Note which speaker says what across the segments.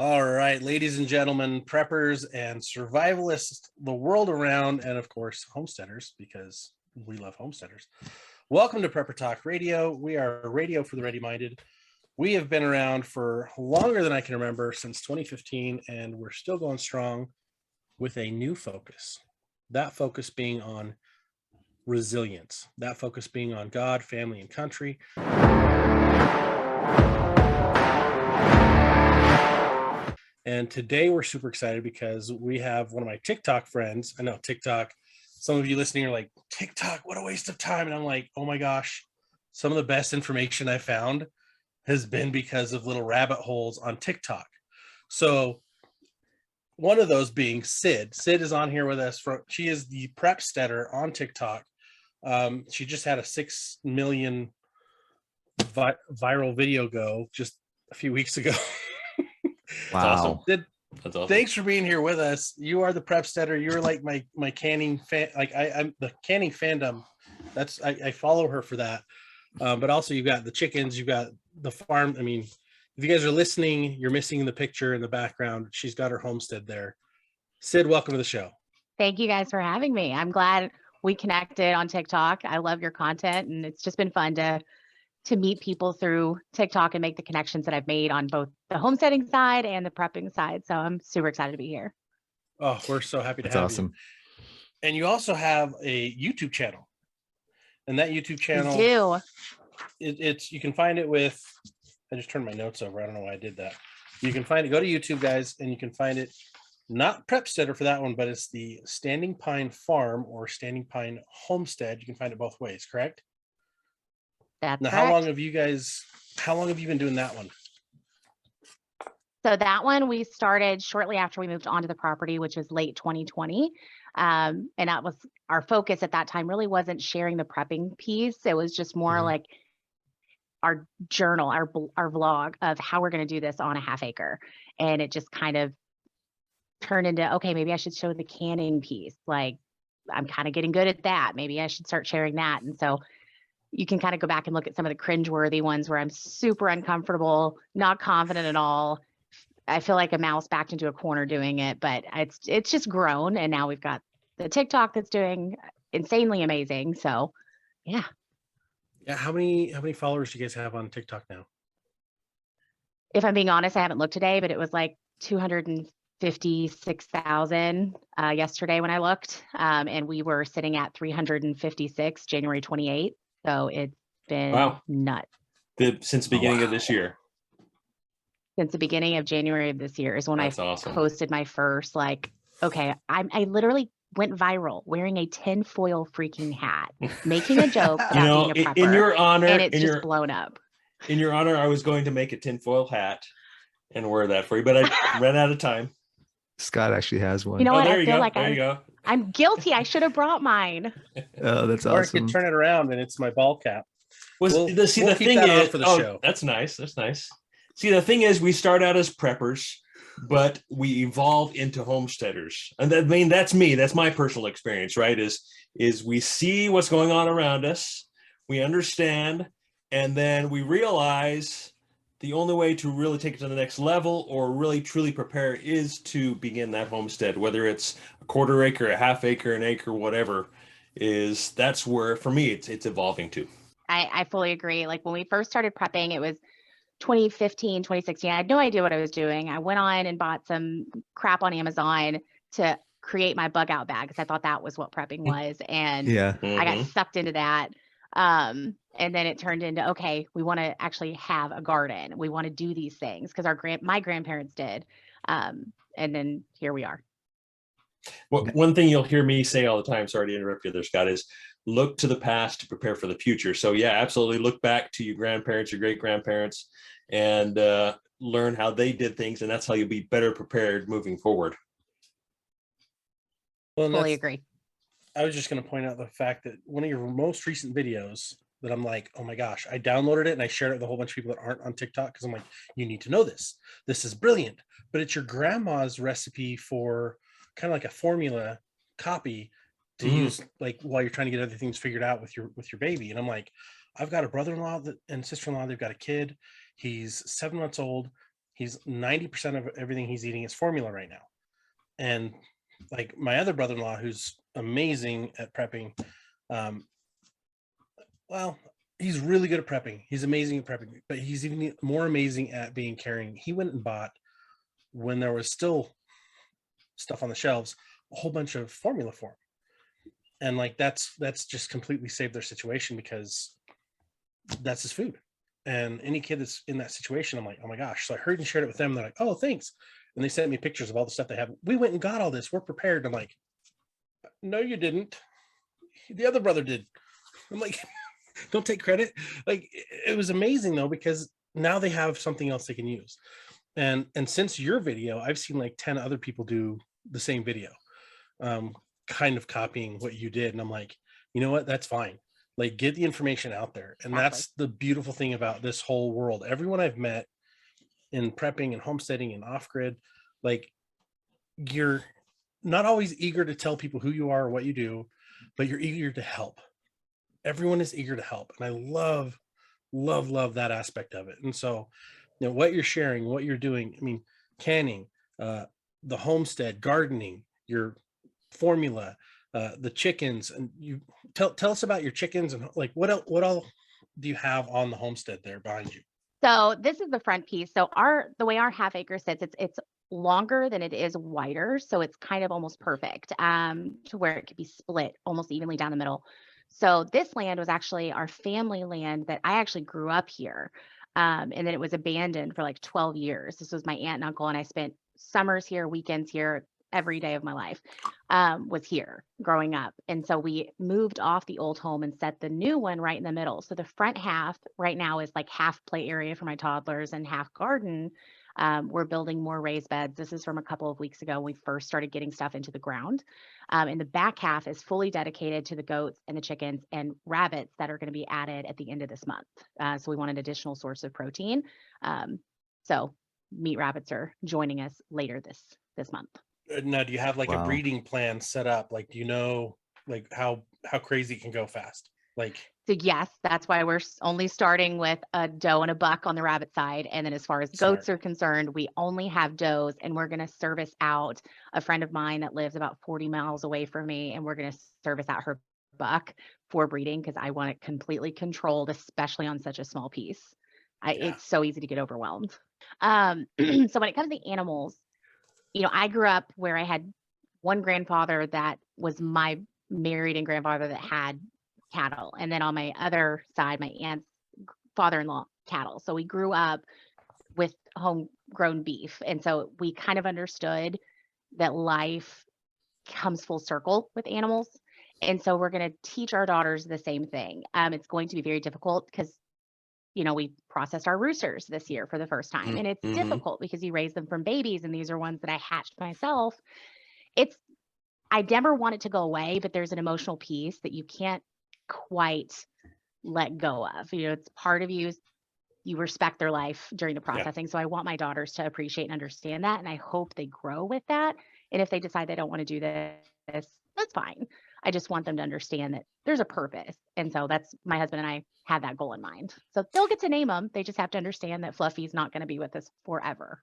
Speaker 1: All right, ladies and gentlemen, preppers and survivalists the world around, and of course, homesteaders, because we love homesteaders. Welcome to Prepper Talk Radio. We are radio for the ready-minded. We have been around for longer than I can remember, since 2015, and we're still going strong with a new focus. That focus being on resilience. That focus being on God, family, and country. And today we're super excited because we have one of my TikTok friends. I know TikTok, some of you listening are like, TikTok, what a waste of time. And I'm like, oh my gosh, some of the best information I found has been because of little rabbit holes on TikTok. So one of those being Cid. Cid is on here with us. She is the Prepsteader on TikTok. She just had a 6 million viral video go just a few weeks ago.
Speaker 2: Wow.
Speaker 1: That's awesome. Thanks for being here with us. You are the Prepsteader. You're like my canning fan. Like I'm the canning fandom. That's I follow her for that. But also you've got the chickens, you've got the farm. I mean, if you guys are listening, you're missing the picture in the background. She's got her homestead there. Cid, welcome to the show.
Speaker 3: Thank you guys for having me. I'm glad we connected on TikTok. I love your content, and it's just been fun to meet people through TikTok and make the connections that I've made on both the homesteading side and the prepping side. So I'm super excited to be here.
Speaker 1: Oh, we're so happy to
Speaker 2: That's
Speaker 1: have
Speaker 2: awesome.
Speaker 1: you. And you also have a YouTube channel. And that YouTube channel, it's you can find it with, I just turned my notes over. I don't know why I did that. You can find it, go to YouTube, guys, and you can find it, not Prepsteader for that one, but it's the Standing Pine Farm or Standing Pine Homestead. You can find it both ways, correct?
Speaker 3: That's
Speaker 1: now,
Speaker 3: correct.
Speaker 1: how long have you been doing that one?
Speaker 3: So that one we started shortly after we moved onto the property, which is late 2020. And that was our focus at that time. Really wasn't sharing the prepping piece. It was just more like our journal, our vlog of how we're going to do this on a half acre. And it just kind of turned into, okay, maybe I should show the canning piece. Like I'm kind of getting good at that. Maybe I should start sharing that. And so you can kind of go back and look at some of the cringeworthy ones where I'm super uncomfortable, not confident at all. I feel like a mouse backed into a corner doing it, but it's just grown. And now we've got the TikTok that's doing insanely amazing. So yeah.
Speaker 1: Yeah. How many followers do you guys have on TikTok now?
Speaker 3: If I'm being honest, I haven't looked today, but it was like 256,000 yesterday when I looked. And we were sitting at 356 January 28th. So it's been nuts.
Speaker 4: Since the beginning of this year.
Speaker 3: Since the beginning of January of this year is when I posted my first, like, okay, I literally went viral wearing a tinfoil freaking hat, making a joke about being a prepper.
Speaker 4: In your honor,
Speaker 3: and it's just blown up.
Speaker 4: In your honor, I was going to make a tinfoil hat and wear that for you, but I ran out of time.
Speaker 2: Scott actually has one.
Speaker 3: You know what?
Speaker 4: There
Speaker 3: I feel like
Speaker 4: you go.
Speaker 3: I'm guilty. I should have brought mine.
Speaker 2: Oh, that's awesome.
Speaker 1: Or I could turn it around and it's my ball cap.
Speaker 4: The thing is, for the show. That's nice. That's nice. See, the thing is, we start out as preppers, but we evolve into homesteaders. And that's me. That's my personal experience, right? Is we see what's going on around us, we understand, and then we realize the only way to really take it to the next level or really truly prepare is to begin that homestead, whether it's a quarter acre, a half acre, an acre, whatever. That's where, for me, it's evolving to.
Speaker 3: I fully agree. Like when we first started prepping, it was 2015, 2016. I had no idea what I was doing. I went on and bought some crap on Amazon to create my bug out bag because I thought that was what prepping was. And I got sucked into that. And then it turned into, okay, we want to actually have a garden. We want to do these things because my grandparents did. And then here we are.
Speaker 4: Well, one thing you'll hear me say all the time, sorry to interrupt you there, Scott, is look to the past to prepare for the future. So yeah, absolutely. Look back to your grandparents, your great grandparents, and learn how they did things. And that's how you'll be better prepared moving forward.
Speaker 1: Well,
Speaker 3: fully agree.
Speaker 1: I was just going to point out the fact that one of your most recent videos that I'm like, oh my gosh, I downloaded it and I shared it with a whole bunch of people that aren't on TikTok because I'm like, you need to know this. This is brilliant. But it's your grandma's recipe for kind of like a formula copy to use like while you're trying to get other things figured out with your baby. And I'm like, I've got a brother-in-law and sister-in-law. They've got a kid. He's 7 months old. he's 90% of everything he's eating is formula right now. And like my other brother-in-law, who's amazing at prepping, well, he's really good at prepping. He's amazing at prepping, but he's even more amazing at being caring. He went and bought, when there was still stuff on the shelves, a whole bunch of formula for him. And like that's just completely saved their situation, because that's his food. And any kid that's in that situation, I'm like, oh my gosh. So I heard and shared it with them. They're like, oh, thanks. And they sent me pictures of all the stuff they have. We went and got all this. We're prepared. I'm like, no, you didn't. The other brother did. I'm like, don't take credit. Like, it was amazing though, because now they have something else they can use. And since your video, I've seen like 10 other people do the same video, kind of copying what you did. And I'm like, you know what? That's fine. Like, get the information out there. And that's the beautiful thing about this whole world. Everyone I've met in prepping and homesteading and off-grid, like, you're not always eager to tell people who you are or what you do, but you're eager to help. Everyone is eager to help. And I love that aspect of it. And so, you know, what you're sharing, what you're doing, I mean, canning, the homestead, gardening, your formula, the chickens, and you tell us about your chickens, and like what all do you have on the homestead there behind you?
Speaker 3: So this is the front piece. So the way our half acre sits, it's longer than it is wider. So it's kind of almost perfect, to where it could be split almost evenly down the middle. So this land was actually our family land that I actually grew up here. And then it was abandoned for like 12 years. This was my aunt and uncle, and I spent summers here, weekends here, every day of my life was here growing up. And so we moved off the old home and set the new one right in the middle. So the front half right now is like half play area for my toddlers and half garden. We're building more raised beds. This is from a couple of weeks ago when we first started getting stuff into the ground. And the back half is fully dedicated to the goats and the chickens and rabbits that are going to be added at the end of this month. So we want an additional source of protein. So meat rabbits are joining us later this month.
Speaker 1: Now, do you have like a breeding plan set up? Like, do you know like how crazy it can go fast? Like,
Speaker 3: so yes, that's why we're only starting with a doe and a buck on the rabbit side. And then as far as goats are concerned, we only have does, and we're going to service out a friend of mine that lives about 40 miles away from me. And we're going to service out her buck for breeding, because I want it completely controlled, especially on such a small piece. It's so easy to get overwhelmed. So when it comes to animals, you know, I grew up where I had one grandfather that was my married and grandfather that had cattle. And then on my other side, my aunt's father-in-law cattle. So we grew up with homegrown beef. And so we kind of understood that life comes full circle with animals. And so we're going to teach our daughters the same thing. It's going to be very difficult because, you know, we processed our roosters this year for the first time, and it's difficult because you raise them from babies, and these are ones that I hatched myself. I never want it to go away, but there's an emotional piece that you can't quite let go of. You know, it's part of you. You respect their life during the processing. So I want my daughters to appreciate and understand that, and I hope they grow with that. And if they decide they don't want to do this, that's fine. I just want them to understand that there's a purpose. And so that's, my husband and I had that goal in mind. So they'll get to name them. They just have to understand that Fluffy's not going to be with us forever.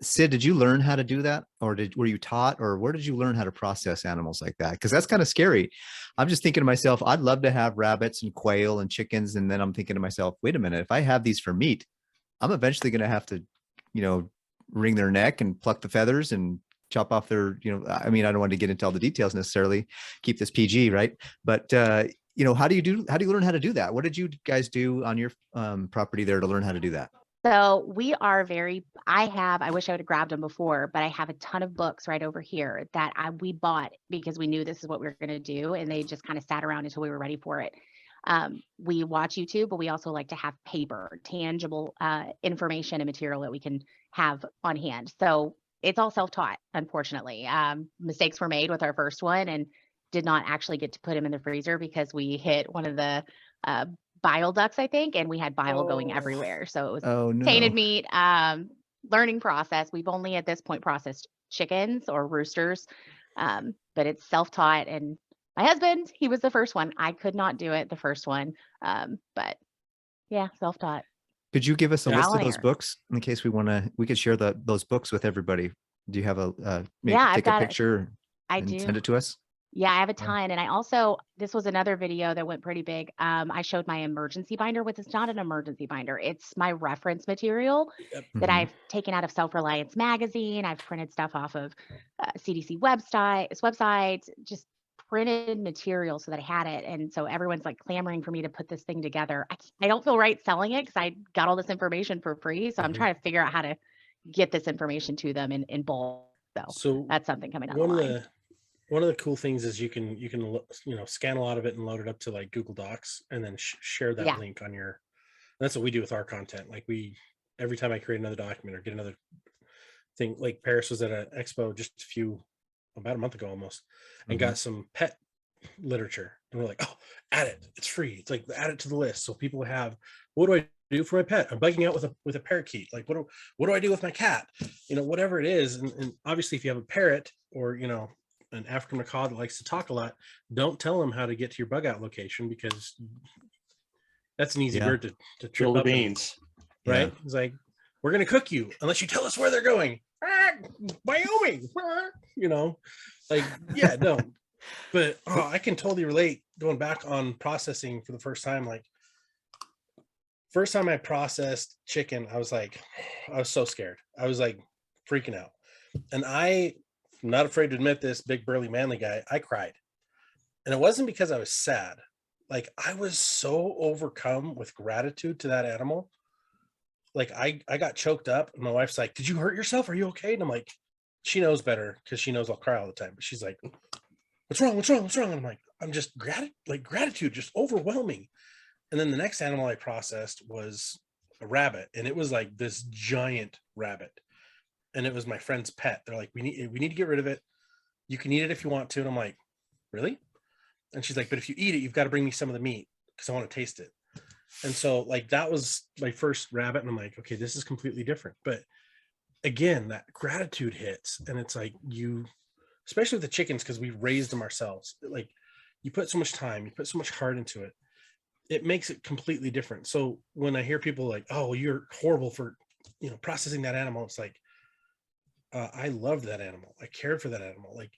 Speaker 2: Cid, did you learn how to do that? Or were you taught, or where did you learn how to process animals like that? Because that's kind of scary. I'm just thinking to myself, I'd love to have rabbits and quail and chickens. And then I'm thinking to myself, wait a minute, if I have these for meat, I'm eventually going to have to, you know, wring their neck and pluck the feathers and chop off their, you know, I mean, I don't want to get into all the details necessarily, keep this PG, right? But, you know, how do you learn how to do that? What did you guys do on your property there to learn how to do that?
Speaker 3: So we are I wish I would have grabbed them before, but I have a ton of books right over here that we bought because we knew this is what we were going to do. And they just kind of sat around until we were ready for it. We watch YouTube, but we also like to have paper, tangible information and material that we can have on hand. So it's all self-taught, unfortunately. Mistakes were made with our first one and did not actually get to put him in the freezer because we hit one of the bile ducts, I think, and we had bile going everywhere. So it was tainted meat. Learning process. We've only at this point processed chickens or roosters, but it's self-taught. And my husband, he was the first one. I could not do it the first one, but yeah, self-taught.
Speaker 2: Could you give us a
Speaker 3: Yeah.
Speaker 2: list of
Speaker 3: Trial
Speaker 2: those
Speaker 3: and
Speaker 2: books in case we could share those books with everybody? Do you have maybe
Speaker 3: Yeah, I've
Speaker 2: take a
Speaker 3: got it.
Speaker 2: picture
Speaker 3: I
Speaker 2: and
Speaker 3: do.
Speaker 2: send it to us?
Speaker 3: Yeah, I have a
Speaker 2: Yeah.
Speaker 3: ton. And I also, this was another video that went pretty big. I showed my emergency binder, which is not an emergency binder. It's my reference material
Speaker 1: Yep.
Speaker 3: that
Speaker 2: Mhm.
Speaker 3: I've taken out of Self-Reliance magazine. I've printed stuff off of CDC websites, just printed material so that I had it. And so everyone's like clamoring for me to put this thing together. I don't feel right selling it because I got all this information for free. So I'm
Speaker 1: Mhm.
Speaker 3: trying to figure out how to get this information to them in bulk. So that's something coming down the line.
Speaker 1: One of the cool things is you can scan a lot of it and load it up to like Google Docs and then share that
Speaker 3: Yeah.
Speaker 1: link on your. That's what we do with our content. Like every time I create another document or get another thing, like Paris was at an expo just about a month ago almost, and got some pet literature, and we're like, oh, add it, it's free. It's like add it to the list so people have. What do I do for my pet? I'm bugging out with a parakeet. Like what do I do with my cat? Whatever it is, and obviously if you have a parrot or an African macaw that likes to talk a lot, don't tell them how to get to your bug out location, because that's an easy bird to trip
Speaker 4: Fill the
Speaker 1: up
Speaker 4: beans.
Speaker 1: right? It's like, we're gonna cook you unless you tell us where they're going. Wyoming, like, yeah, no. But I can totally relate going back on processing for the first time. Like, first time I processed chicken, I was so scared. I was like freaking out. And I'm not afraid to admit this, big burly manly guy, I cried. And it wasn't because I was sad. Like, I was so overcome with gratitude to that animal. Like, I got choked up, and my wife's like, did you hurt yourself? Are you okay? And I'm like, she knows better because she knows I'll cry all the time. But she's like, what's wrong? What's wrong? What's wrong? And I'm like, I'm just gratitude, just overwhelming. And then the next animal I processed was a rabbit, and it was like this giant rabbit. And it was my friend's pet. They're like, we need to get rid of it. You can eat it if you want to. And I'm like, really? And she's like, but if you eat it, you've got to bring me some of the meat because I want to taste it. And so like that was my first rabbit. And I'm like, okay, this is completely different. But again, that gratitude hits. And it's like especially with the chickens, because we raised them ourselves. Like, you put so much time, you put so much heart into it. It makes it completely different. So when I hear people like, oh, you're horrible for, processing that animal, it's like, I loved that animal. I cared for that animal. Like,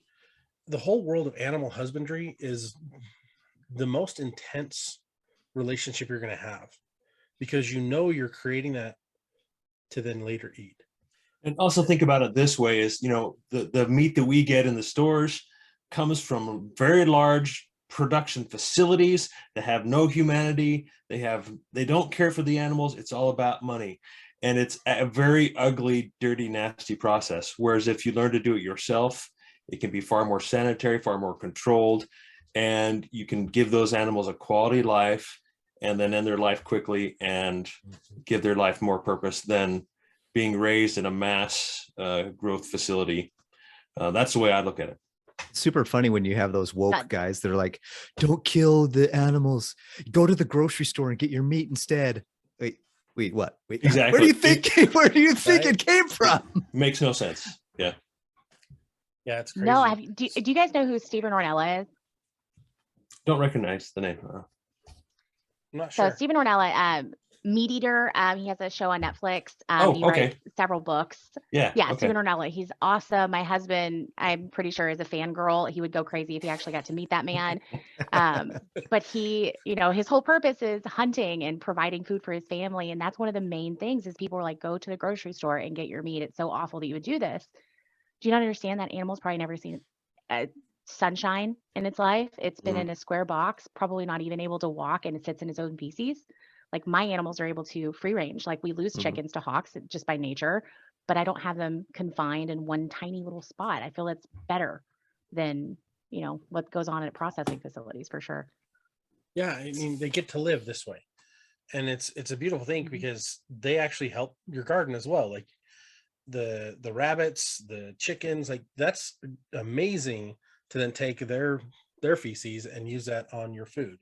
Speaker 1: the whole world of animal husbandry is the most intense relationship you're going to have, because you're creating that to then later eat.
Speaker 4: And also think about it this way is, the meat that we get in the stores comes from very large production facilities that have no humanity. They don't care for the animals. It's all about money. And it's a very ugly, dirty, nasty process. Whereas if you learn to do it yourself, it can be far more sanitary, far more controlled, and you can give those animals a quality life and then end their life quickly and give their life more purpose than being raised in a mass growth facility. That's the way I look at it.
Speaker 2: Super funny when you have those woke guys that are like, don't kill the animals. Go to the grocery store and get your meat instead. Wait, what? Wait,
Speaker 4: exactly.
Speaker 2: Where do you think it came from?
Speaker 4: Makes no sense. Yeah.
Speaker 1: Yeah, it's crazy.
Speaker 3: No, do you guys know who Stephen Ornella is?
Speaker 4: Don't recognize the name.
Speaker 1: I'm not sure.
Speaker 3: So Stephen Ornella, Meat Eater, he has a show on Netflix. He writes several books.
Speaker 4: Yeah. Okay.
Speaker 3: Stephen Ornella, he's awesome. My husband, I'm pretty sure, is a fangirl. He would go crazy if he actually got to meet that man. But he, his whole purpose is hunting and providing food for his family. And that's one of the main things is people are like, go to the grocery store and get your meat. It's so awful that you would do this. Do you not understand that animal's probably never seen sunshine in its life? It's been in a square box, probably not even able to walk, and it sits in its own feces. Like, my animals are able to free range. Like, we lose chickens to hawks just by nature, but I don't have them confined in one tiny little spot. I feel it's better than, what goes on at processing facilities for sure.
Speaker 1: Yeah. I mean, they get to live this way, and it's a beautiful thing because they actually help your garden as well. Like the rabbits, the chickens, like that's amazing to then take their feces and use that on your food,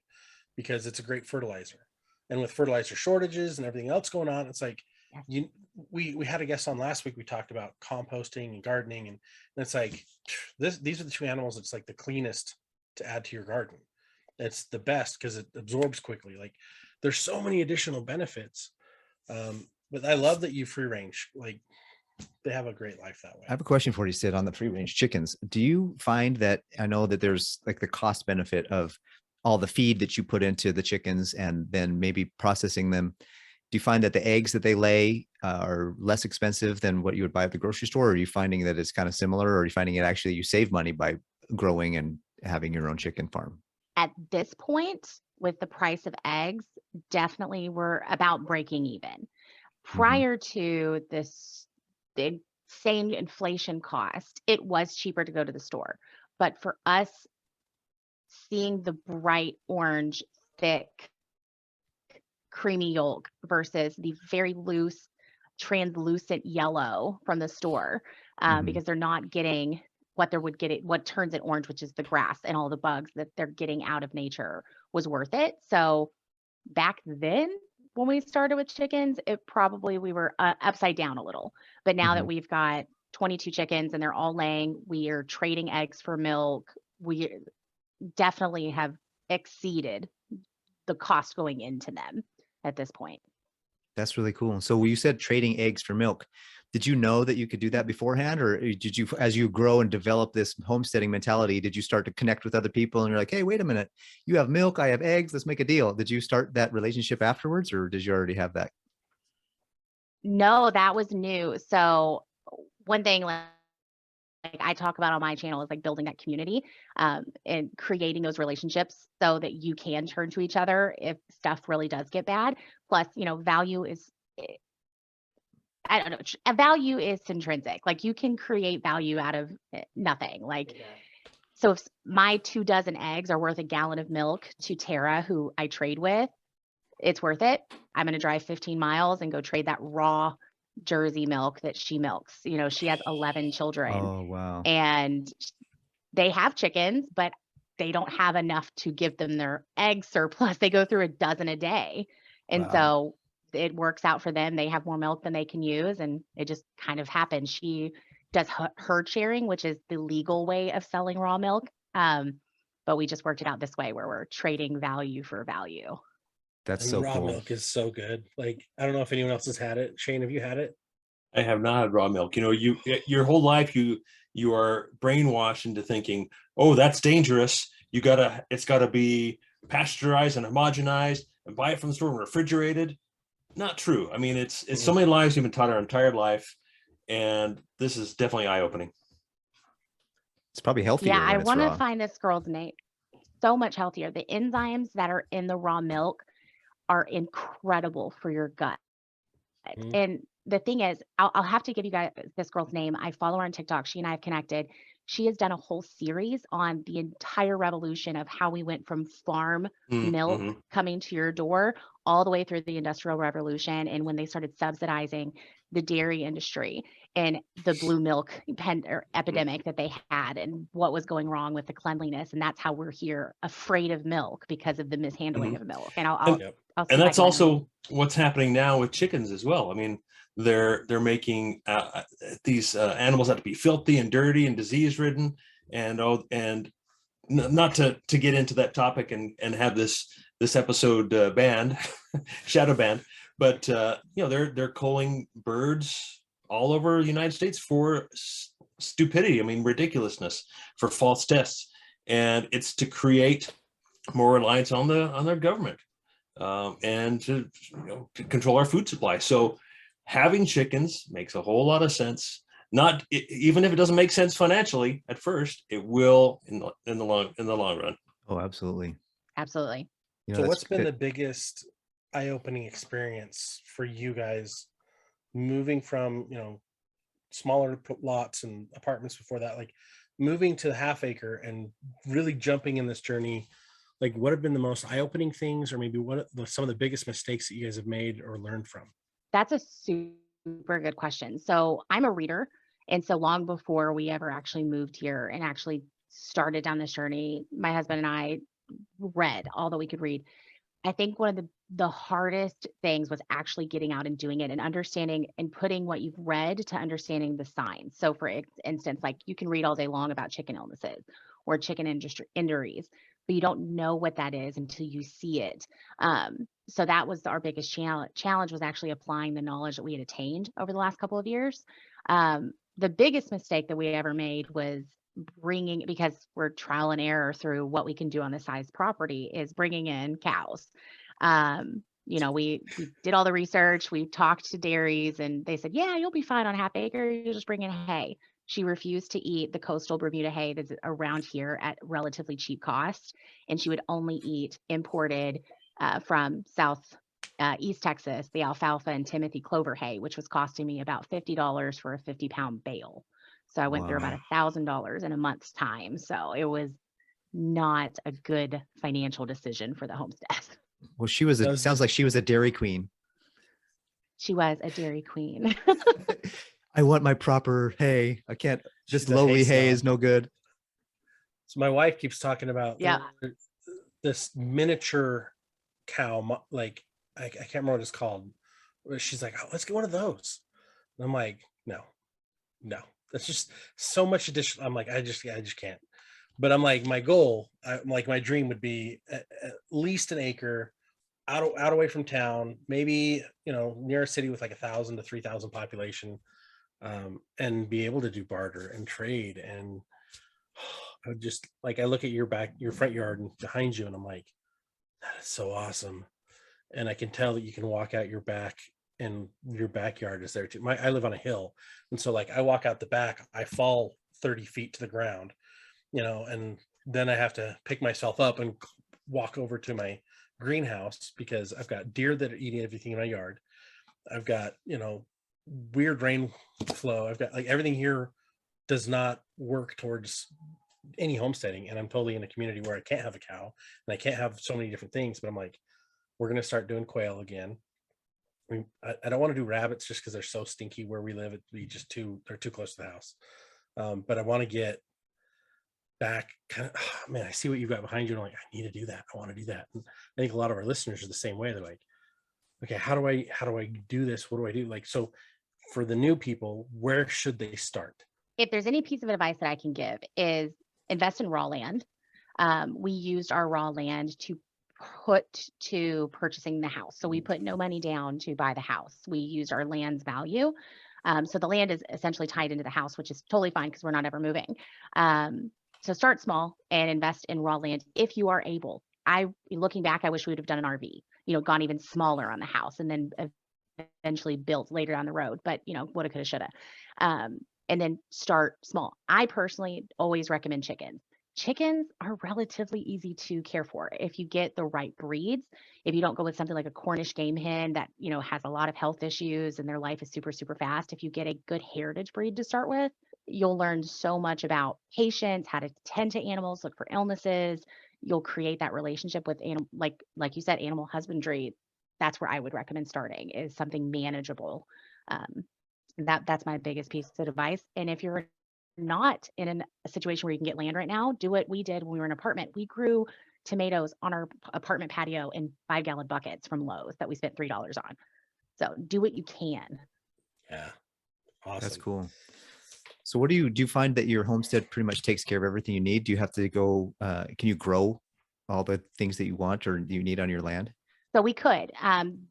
Speaker 1: because it's a great fertilizer. And with fertilizer shortages and everything else going on, it's like we had a guest on last week. We talked about composting and gardening, and it's like these are the two animals. It's like the cleanest to add to your garden. It's the best because it absorbs quickly. Like, there's so many additional benefits, But I love that you free range. Like, they have a great life that way.
Speaker 2: I have a question for you, Sid, on the free range chickens. Do you find that, I know that there's like the cost benefit of all the feed that you put into the chickens and then maybe processing them. Do you find that the eggs that they lay are less expensive than what you would buy at the grocery store? Or are you finding that it's kind of similar, or are you finding it actually you save money by growing and having your own chicken farm?
Speaker 3: At this point, with the price of eggs, definitely we're about breaking even. Prior to this big same inflation cost, it was cheaper to go to the store. But for us, seeing the bright orange, thick, creamy yolk versus the very loose, translucent yellow from the store, because they're not getting what they would get it, what turns it orange, which is the grass and all the bugs that they're getting out of nature, was worth it. So back then, when we started with chickens, it probably we were upside down a little. But now that we've got 22 chickens and they're all laying, we are trading eggs for milk. We definitely have exceeded the cost going into them at this point.
Speaker 2: That's really cool. So you said trading eggs for milk. Did you know that you could do that beforehand, or did you, as you grow and develop this homesteading mentality, did you start to connect with other people and you're like, hey, wait a minute, you have milk, I have eggs, let's make a deal? Did you start that relationship afterwards, or did you already have that?
Speaker 3: No, that was new. So one thing like I talk about on my channel is like building that community, and creating those relationships so that you can turn to each other if stuff really does get bad. Plus, value is, I don't know, a value is intrinsic. Like, you can create value out of nothing. Like, so if my 2 dozen eggs are worth a gallon of milk to Tara, who I trade with, it's worth it. I'm going to drive 15 miles and go trade that raw Jersey milk that she milks. She has 11 children.
Speaker 2: Oh, wow.
Speaker 3: And they have chickens, but they don't have enough to give them their egg surplus. They go through a dozen a day. And so it works out for them. They have more milk than they can use. And it just kind of happens. She does herd sharing, which is the legal way of selling raw milk. But we just worked it out this way where we're trading value for value.
Speaker 2: That's
Speaker 1: and
Speaker 2: so
Speaker 1: raw
Speaker 2: cool.
Speaker 1: milk is so good. Like, I don't know if anyone else has had it. Shane, have you had it?
Speaker 4: I have not had raw milk. Your whole life you are brainwashed into thinking, oh, that's dangerous. It's gotta be pasteurized and homogenized and buy it from the store and refrigerated. Not true. I mean, it's so many lives you've been taught our entire life, and this is definitely eye-opening.
Speaker 2: It's probably healthier.
Speaker 3: Yeah, I
Speaker 2: want
Speaker 3: to find this girl's name. So much healthier. The enzymes that are in the raw milk are incredible for your gut. And the thing is, I'll have to give you guys this girl's name. I follow her on TikTok. She and I have connected. She has done a whole series on the entire revolution of how we went from farm milk coming to your door all the way through the Industrial Revolution, and when they started subsidizing the dairy industry and the blue milk epidemic that they had, and what was going wrong with the cleanliness. And that's how we're here, afraid of milk because of the mishandling of milk. And I'll
Speaker 4: and that's also what's happening now with chickens as well. I mean, they're making these animals have to be filthy and dirty and disease ridden, and not to get into that topic and have this episode banned, shadow banned, but they're culling birds all over the United States for stupidity. I mean, ridiculousness, for false tests, and it's to create more reliance on their government, and to control our food supply. So having chickens makes a whole lot of sense. Not even if it doesn't make sense financially at first, it will in the long run.
Speaker 2: Oh, absolutely.
Speaker 3: Absolutely.
Speaker 1: So what's been the biggest eye-opening experience for you guys moving from, smaller lots and apartments before that, like moving to the half acre and really jumping in this journey? Like, what have been the most eye-opening things, or maybe what are some of the biggest mistakes that you guys have made or learned from?
Speaker 3: That's a super good question. So I'm a reader. And so long before we ever actually moved here and actually started down this journey, my husband and I read all that we could read. I think one of the hardest things was actually getting out and doing it and understanding and putting what you've read to understanding the signs. So for instance, like, you can read all day long about chicken illnesses or chicken industry injuries, but you don't know what that is until you see it. So that was our biggest challenge was actually applying the knowledge that we had attained over the last couple of years. The biggest mistake that we ever made was because we're trial and error through what we can do on the size property, is bringing in cows. We did all the research, we talked to dairies, and they said, yeah, you'll be fine on half acre, you just bring in hay. She refused to eat the coastal Bermuda hay that's around here at relatively cheap cost, and she would only eat imported from East Texas, the alfalfa and Timothy clover hay, which was costing me about $50 for a 50-pound bale. So I went through about $1,000 in a month's time. So it was not a good financial decision for the homestead.
Speaker 2: Well, sounds like she was a dairy queen.
Speaker 3: She was a dairy queen.
Speaker 2: I want my proper hay. I can't, just lowly hay is no good.
Speaker 1: So my wife keeps talking about
Speaker 3: Yeah.
Speaker 1: this miniature cow, like I can't remember what it's called. She's like, oh, let's get one of those. And I'm like, no, that's just so much additional. I'm like, I just can't. But I'm like, my goal, my dream would be at least an acre, out away from town, maybe near a city with like 1,000 to 3,000 population, and be able to do barter and trade. And I would just like, I look at your front yard and behind you, and I'm like, that is so awesome. And I can tell that you can walk out your back, and your backyard is there too. I live on a hill, and so like I walk out the back, I fall 30 feet to the ground, and then I have to pick myself up and walk over to my greenhouse because I've got deer that are eating everything in my yard. I've got weird rain flow. I've got like everything here does not work towards any homesteading, and I'm totally in a community where I can't have a cow and I can't have so many different things. But I'm like, we're going to start doing quail again. I don't want to do rabbits just because they're so stinky where we live. They're too close to the house. But I want to get back kind of, man, I see what you've got behind you. And I'm like, I need to do that. I want to do that. And I think a lot of our listeners are the same way. They're like, okay, how do I do this? What do I do? Like, so for the new people, where should they start?
Speaker 3: If there's any piece of advice that I can give is invest in raw land. We used our raw land to put to purchasing the house. So we put no money down to buy the house. We used our land's value. So the land is essentially tied into the house, which is totally fine because we're not ever moving. So start small and invest in raw land if you are able. Looking back, I wish we would have done an RV, gone even smaller on the house and then eventually built later down the road. But, woulda, coulda, shoulda. And then start small. I personally always recommend chickens. Chickens are relatively easy to care for if you get the right breeds. If you don't go with something like a Cornish game hen that, has a lot of health issues and their life is super, super fast. If you get a good heritage breed to start with, you'll learn so much about patience, how to tend to animals, look for illnesses. You'll create that relationship with animal, like you said, animal husbandry. That's where I would recommend starting, is something manageable. That's my biggest piece of advice. And if you're not in a situation where you can get land right now, do what we did when we were in an apartment. We grew tomatoes on our apartment patio in 5-gallon buckets from Lowe's that we spent $3 on. So do what you can.
Speaker 1: Yeah. Awesome.
Speaker 2: That's cool. So what do you find that your homestead pretty much takes care of everything you need? Do you have to go, can you grow all the things that you want or you need on your land?
Speaker 3: So we could,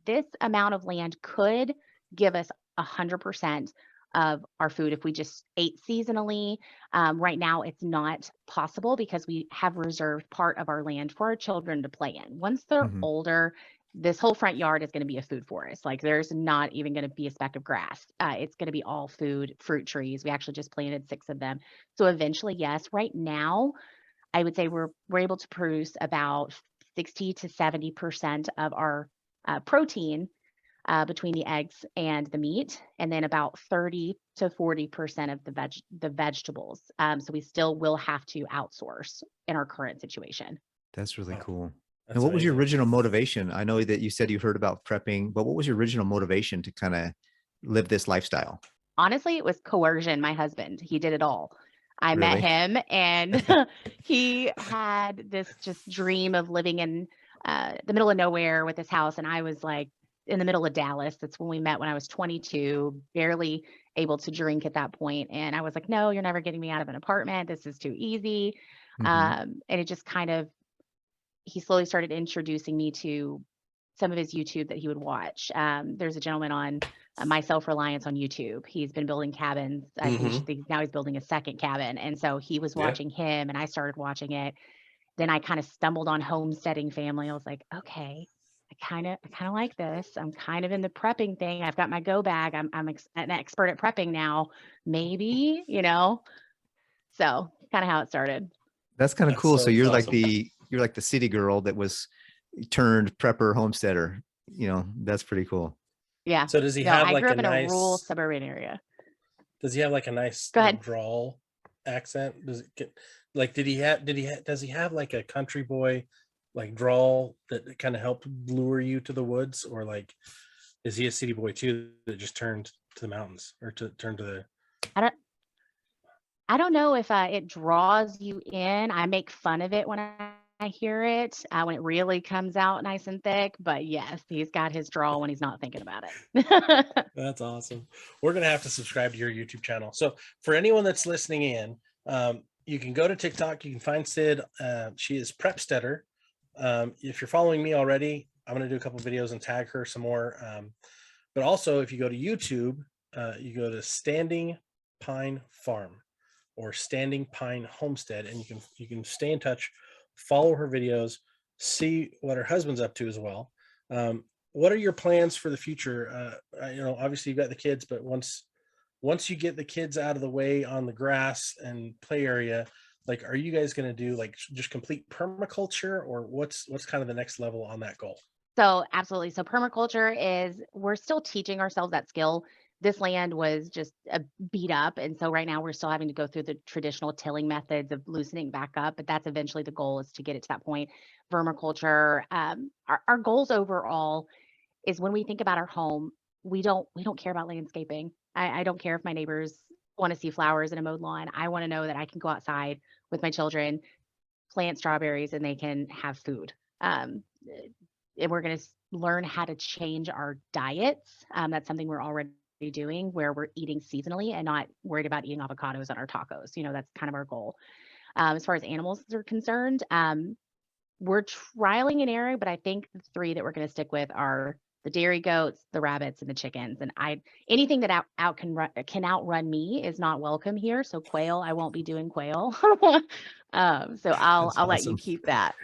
Speaker 3: this amount of land could give us 100% of our food if we just ate seasonally. Right now, it's not possible because we have reserved part of our land for our children to play in. Once they're older, this whole front yard is going to be a food forest. Like there's not even going to be a speck of grass. It's going to be all fruit trees. We actually just planted 6 of them. So eventually, yes, right now, I would say we're able to produce about 60 to 70% of our protein between the eggs and the meat, and then about 30 to 40% of the vegetables. So we still will have to outsource in our current situation.
Speaker 2: That's really cool. And what was your original motivation? I know that you said you heard about prepping, but what was your original motivation to kind of live this lifestyle?
Speaker 3: Honestly, it was coercion. My husband, he did it all. I met him and he had this just dream of living in the middle of nowhere with his house. And I was like in the middle of Dallas. That's when we met when I was 22, barely able to drink at that point. And I was like, no, you're never getting me out of an apartment. This is too easy. And it just kind of he slowly started introducing me to some of his YouTube that he would watch. There's a gentleman on My Self-Reliance on YouTube. He's been building cabins. Now he's building a second cabin. And so he was watching him and I started watching it. Then I kind of stumbled on Homesteading family. I was like, okay, I kind of like this. I'm kind of in the prepping thing. I've got my go bag. I'm an expert at prepping now, maybe, you know? So kind of how it started.
Speaker 2: That's kind of cool. So you're awesome. You're like the city girl that was turned prepper homesteader. You know, that's pretty cool.
Speaker 3: Yeah.
Speaker 1: So does he have
Speaker 3: I
Speaker 1: like
Speaker 3: grew up
Speaker 1: a
Speaker 3: in
Speaker 1: nice
Speaker 3: a rural suburban area?
Speaker 1: Does he have like a nice drawl accent? Does it get like does he have like a country boy like drawl that kind of helped lure you to the woods, or like is he a city boy too that just turned to the mountains or turned to the
Speaker 3: I don't know if it draws you in. I make fun of it when I hear it, when it really comes out nice and thick. But yes, he's got his drawl when he's not thinking about it.
Speaker 1: That's awesome. We're going to have to subscribe to your YouTube channel. So for anyone that's listening in, you can go to TikTok. You can find Cid. She is Prepsteader. If you're following me already, I'm going to do a couple of videos and tag her some more. But also, if you go to YouTube, you go to Standing Pine Farm or Standing Pine Homestead, and you can stay in touch, follow her videos, see what her husband's up to as well. What are your plans for the future? You know, obviously you've got the kids, but once you get the kids out of the way on the grass and play area, like, are you guys going to do like just complete permaculture, or what's kind of the next level on that goal?
Speaker 3: So absolutely. So permaculture we're still teaching ourselves that skill. This land was just beat up. And so right now we're still having to go through the traditional tilling methods of loosening back up, but that's eventually the goal, is to get it to that point. Vermiculture, our goals overall is, when we think about our home, we don't care about landscaping. I don't care if my neighbors want to see flowers in a mowed lawn. I want to know that I can go outside with my children, plant strawberries, and they can have food. And we're going to learn how to change our diets. That's something we're already doing, where we're eating seasonally and not worried about eating avocados on our tacos. You know, that's kind of our goal. As far as animals are concerned, we're trialing an area, but I think the three that we're going to stick with are the dairy goats, the rabbits, and the chickens. And anything that can outrun me is not welcome here. So quail, I won't be doing quail. So I'll let you keep that.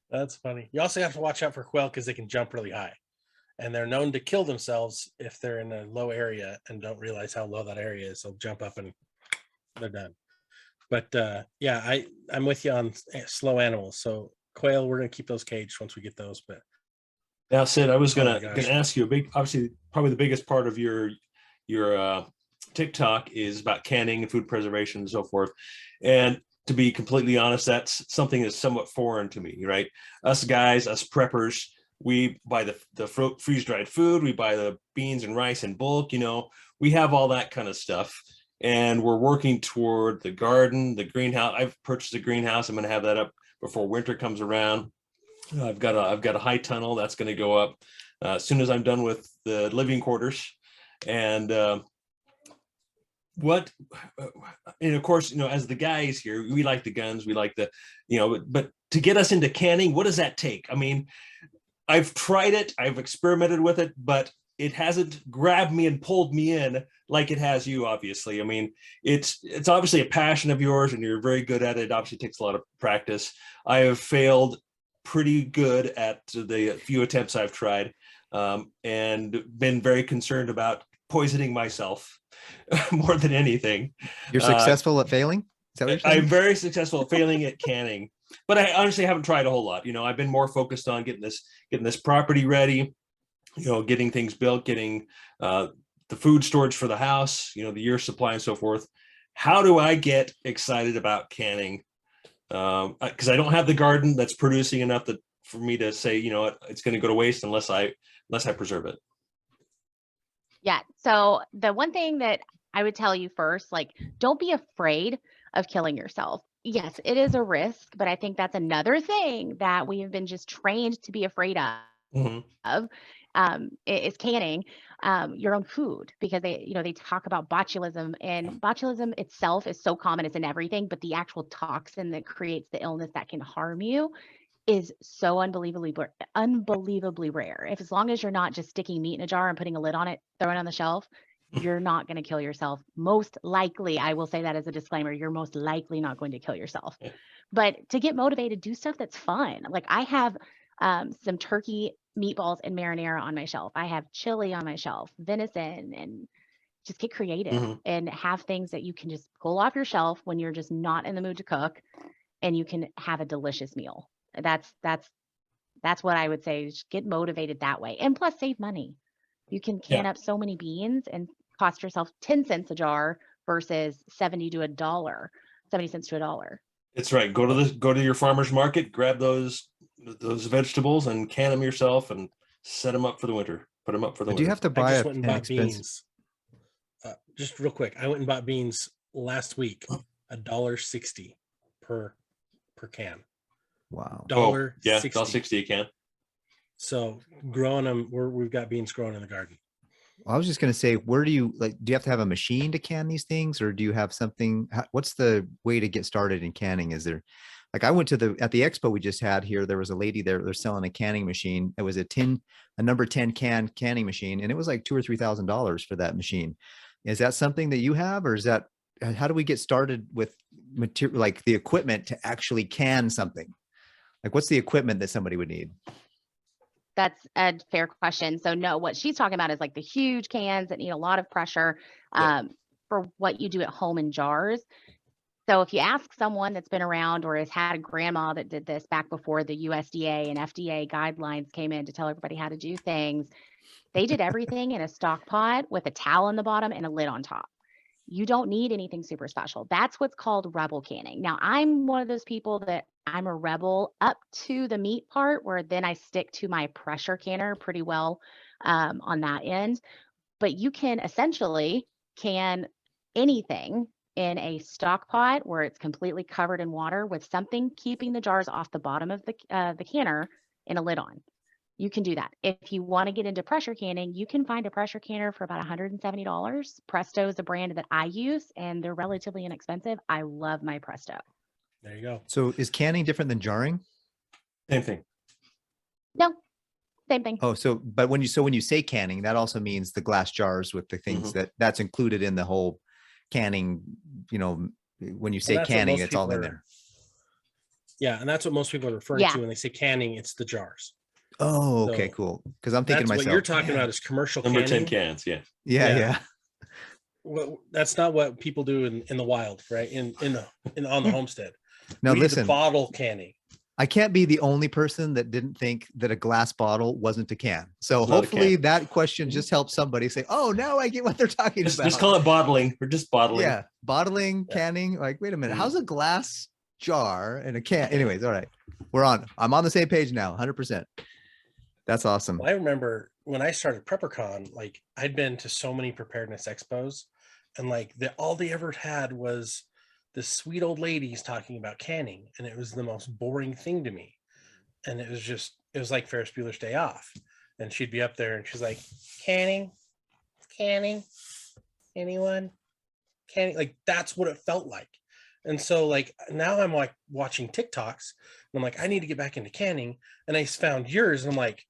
Speaker 1: That's funny. You also have to watch out for quail because they can jump really high, and they're known to kill themselves if they're in a low area and don't realize how low that area is. They'll jump up and they're done. But yeah, I'm with you on slow animals. So quail, we're going to keep those caged once we get those. But
Speaker 4: now, Cid, I was gonna ask you obviously probably the biggest part of your TikTok is about canning and food preservation and so forth. And to be completely honest, that's something that's somewhat foreign to me, right? Us guys, us preppers, we buy the freeze-dried food, we buy the beans and rice in bulk, you know, we have all that kind of stuff. And we're working toward the garden, the greenhouse. I've purchased a greenhouse. I'm going to have that up before winter comes around. I've got a high tunnel that's going to go up as soon as I'm done with the living quarters. And and of course, you know, as the guys here, we like the guns, we like the, you know, but to get us into canning, what does that take? I mean, I've tried it, I've experimented with it, but it hasn't grabbed me and pulled me in like it has you, obviously. I mean, it's obviously a passion of yours and you're very good at it. It obviously takes a lot of practice. I have failed pretty good at the few attempts I've tried, and been very concerned about poisoning myself more than anything.
Speaker 2: You're successful at failing? Is that what you're saying?
Speaker 4: I'm very successful at failing at canning, but I honestly haven't tried a whole lot. You know, I've been more focused on getting this property ready, you know, getting things built, getting the food storage for the house, you know, the year's supply and so forth. How do I get excited about canning? Because I don't have the garden that's producing enough for me to say, you know, it's going to go to waste unless I preserve it.
Speaker 3: Yeah. So the one thing that I would tell you first, like, don't be afraid of killing yourself. Yes, it is a risk, but I think that's another thing that we have been just trained to be afraid of. Mm-hmm. Is canning your own food, because they talk about botulism, and botulism itself is so common, it's in everything, but the actual toxin that creates the illness that can harm you is so unbelievably rare. If as long as you're not just sticking meat in a jar and putting a lid on it, throwing it on the shelf, you're not going to kill yourself. Most likely, I will say that as a disclaimer, you're most likely not going to kill yourself. But to get motivated, do stuff that's fun. Like I have some turkey meatballs and marinara on my shelf. I have chili on my shelf, venison, and just get creative and have things that you can just pull off your shelf when you're just not in the mood to cook, and you can have a delicious meal. That's what I would say. Just get motivated that way, and plus save money. You can can up so many beans and cost yourself 10 cents a jar versus 70 to $1, 70 cents to $1.
Speaker 4: It's right. Go to your farmer's market, grab those vegetables and can them yourself and set them up for the winter. Put them up for the winter.
Speaker 2: Do you have to buy
Speaker 1: an expensive beans? Just real quick, I went and bought beans last week, $1.60 per can.
Speaker 2: Wow.
Speaker 1: $1.60.
Speaker 4: $1.60 a can.
Speaker 1: So growing them, we've got beans growing in the garden.
Speaker 2: I was just going to say, where do you have to have a machine to can these things, or do you have something? What's the way to get started in canning? Is there, like, I went to at the expo we just had here, there was a lady there, they're selling a canning machine. It was a number 10 canning machine, and it was like $2,000 or $3,000 for that machine. Is that something that you have, or is that, how do we get started with material, like the equipment to actually can something? Like, what's the equipment that somebody would need?
Speaker 3: That's a fair question. So no, what she's talking about is like the huge cans that need a lot of pressure for what you do at home in jars. So if you ask someone that's been around or has had a grandma that did this back before the USDA and FDA guidelines came in to tell everybody how to do things, they did everything in a stock pot with a towel on the bottom and a lid on top. You don't need anything super special. That's what's called rebel canning. Now, I'm one of those people that I'm a rebel up to the meat part, where then I stick to my pressure canner pretty well on that end. But you can essentially can anything in a stock pot where it's completely covered in water with something keeping the jars off the bottom of the canner and a lid on. You can do that. If you want to get into pressure canning, you can find a pressure canner for about $170. Presto is a brand that I use, and they're relatively inexpensive. I love my Presto.
Speaker 1: There you go.
Speaker 2: So is canning different than jarring?
Speaker 4: Same thing.
Speaker 3: No, same thing.
Speaker 2: Oh, but when you say canning, that also means the glass jars with the things that's included in the whole canning. You know, when you say canning, it's all in there.
Speaker 1: Yeah, and that's what most people are referring to when they say canning. It's the jars.
Speaker 2: Oh, okay, cool. Because I'm thinking to myself,
Speaker 1: what you're talking about is commercial
Speaker 4: number
Speaker 1: canning.
Speaker 4: 10 cans.
Speaker 2: Yeah.
Speaker 1: Well, that's not what people do in the wild, right? On the homestead.
Speaker 2: Now listen,
Speaker 1: bottle canning.
Speaker 2: I can't be the only person that didn't think that a glass bottle wasn't a can. So hopefully that question just helps somebody say, oh, now I get what they're talking about.
Speaker 4: Just call it bottling. We're just bottling.
Speaker 2: Yeah. Bottling, canning. Like, wait a minute. How's a glass jar and a can? Anyways, all right. I'm on the same page now. 100%. That's awesome.
Speaker 1: Well, I remember when I started PrepperCon, like I'd been to so many preparedness expos, and like all they ever had was this sweet old ladies talking about canning, and it was the most boring thing to me. And it was like Ferris Bueller's Day Off, and she'd be up there and she's like, canning, anyone, canning, like that's what it felt like. And so like now I'm like watching TikToks and I'm like, I need to get back into canning, and I found yours and I'm like,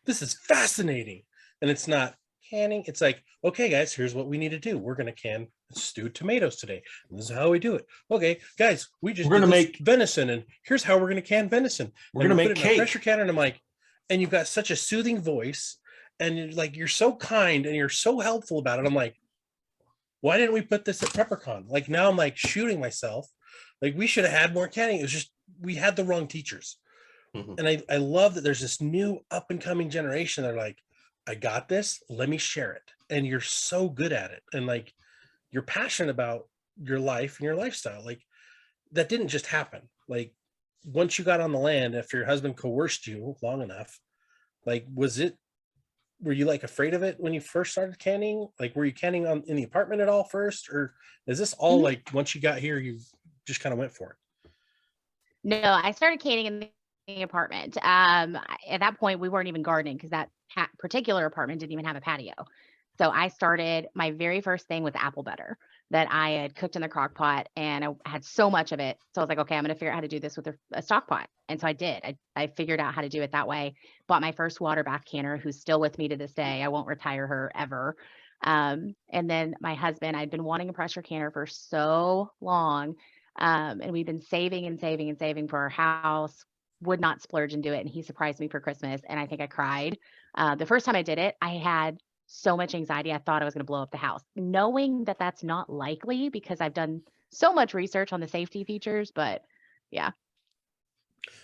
Speaker 1: this is fascinating. And it's not canning. It's like, okay, guys, here's what we need to do. We're going to can stewed tomatoes today. And this is how we do it. Okay, guys, we're going to make venison, and here's how we're going to can venison.
Speaker 4: We're going to make cake.
Speaker 1: Pressure canner. And I'm like, and you've got such a soothing voice, and you're so kind and you're so helpful about it. I'm like, why didn't we put this at PrepperCon? Like now I'm like shooting myself. Like we should have had more canning. It was just, we had the wrong teachers. And I love that there's this new up and coming generation that are like, I got this, let me share it. And you're so good at it. And like, you're passionate about your life and your lifestyle. Like that didn't just happen. Like once you got on the land, if your husband coerced you long enough, like, were you like afraid of it when you first started canning? Like, were you canning in the apartment at all first? Or is this all like, once you got here, you just kind of went for it?
Speaker 3: No, I started canning in the apartment. At that point, we weren't even gardening because that particular apartment didn't even have a patio. So I started, my very first thing was apple butter that I had cooked in the crock pot, and I had so much of it. So I was like, okay, I'm going to figure out how to do this with a stock pot. And so I did. I figured out how to do it that way. Bought my first water bath canner, who's still with me to this day. I won't retire her ever. And then my husband, I'd been wanting a pressure canner for so long. And we've been saving and saving and saving for our house, would not splurge and do it. And he surprised me for Christmas. And I think I cried. The first time I did it, I had so much anxiety. I thought I was going to blow up the house, knowing that that's not likely because I've done so much research on the safety features. But yeah.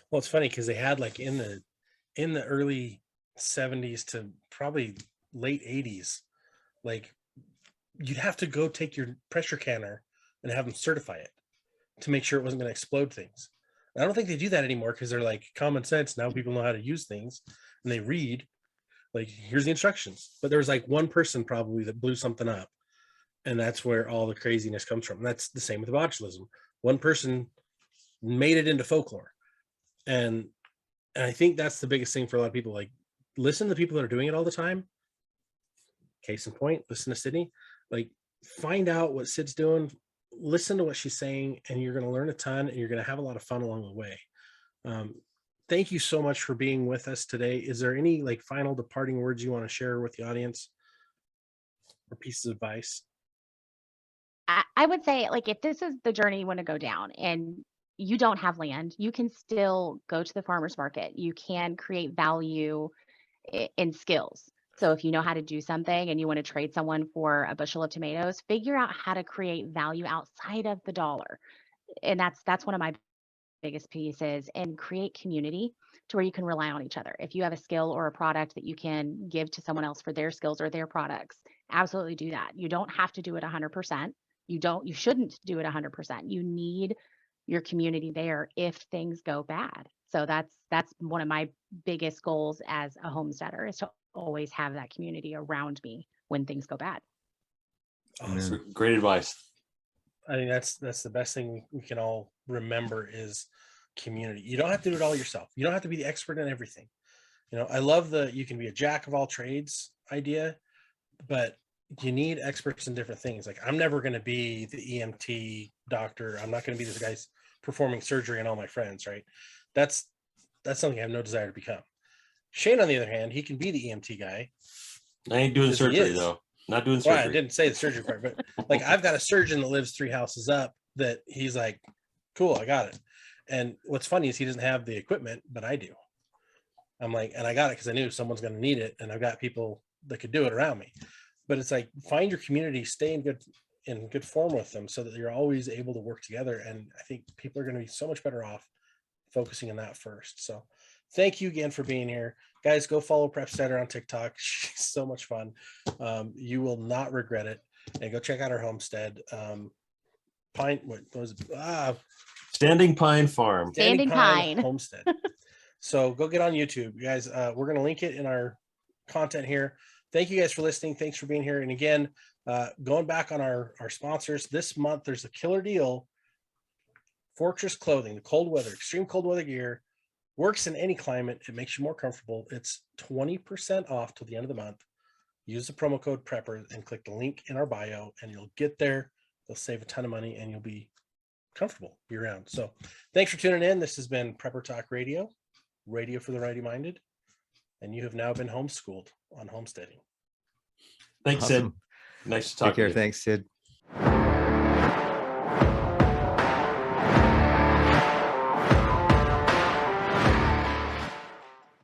Speaker 1: Well, it's funny because they had like in the early 70s to probably late 80s, like you'd have to go take your pressure canner and have them certify it to make sure it wasn't going to explode things. And I don't think they do that anymore because they're like common sense. Now people know how to use things and they read like, here's the instructions. But there was like one person probably that blew something up. And that's where all the craziness comes from. And that's the same with botulism. One person made it into folklore. And I think that's the biggest thing for a lot of people. Like, listen to the people that are doing it all the time. Case in point, listen to Sydney. Like, find out what Sid's doing, listen to what she's saying, and you're going to learn a ton, and you're going to have a lot of fun along the way. Thank you so much for being with us today. Is there any like final departing words you want to share with the audience or pieces of advice?
Speaker 3: I would say, like, if this is the journey you want to go down and you don't have land, you can still go to the farmer's market. You can create value in skills. So if you know how to do something and you want to trade someone for a bushel of tomatoes, figure out how to create value outside of the dollar. And that's one of my biggest pieces, and create community to where you can rely on each other. If you have a skill or a product that you can give to someone else for their skills or their products, absolutely do that. You don't have to do it 100%. You shouldn't do it 100%. You need your community there if things go bad. So that's one of my biggest goals as a homesteader, is to always have that community around me when things go bad.
Speaker 4: Awesome. Great advice.
Speaker 1: I think that's the best thing we can all remember is community. You don't have to do it all yourself. You don't have to be the expert in everything. You know, I love you can be a jack of all trades idea, but you need experts in different things. Like, I'm never going to be the EMT doctor. I'm not going to be this guy's performing surgery on all my friends, right? That's something I have no desire to become. Shane, on the other hand, he can be the EMT guy.
Speaker 4: I ain't doing surgery though. Not doing surgery.
Speaker 1: Well, I didn't say the surgery part, but like, I've got a surgeon that lives 3 houses up that he's like, cool, I got it. And what's funny is he doesn't have the equipment, but I do. I'm like, and I got it because I knew someone's going to need it, and I've got people that could do it around me. But it's like, find your community, stay in good form with them so that you're always able to work together. And I think people are going to be so much better off focusing on that first. So thank you again for being here. Guys, go follow Prepsteader on TikTok. She's so much fun. You will not regret it. And go check out our homestead.
Speaker 4: Standing Pine Farm.
Speaker 3: Standing Pine
Speaker 1: Homestead. So go get on YouTube, you guys. We're going to link it in our content here. Thank you guys for listening. Thanks for being here. And again, going back on our sponsors, this month there's a killer deal. Fortress Clothing, the cold weather, extreme cold weather gear, works in any climate. It makes you more comfortable. It's 20% off till the end of the month. Use the promo code PREPPER and click the link in our bio, and you'll get there. You'll save a ton of money, and you'll be comfortable year round. So thanks for tuning in. This has been Prepper Talk Radio for the righty minded. And you have now been homeschooled on homesteading.
Speaker 4: Thanks,
Speaker 2: Awesome.
Speaker 4: Sid. Nice to talk to you.
Speaker 2: Take care. Thanks, Sid.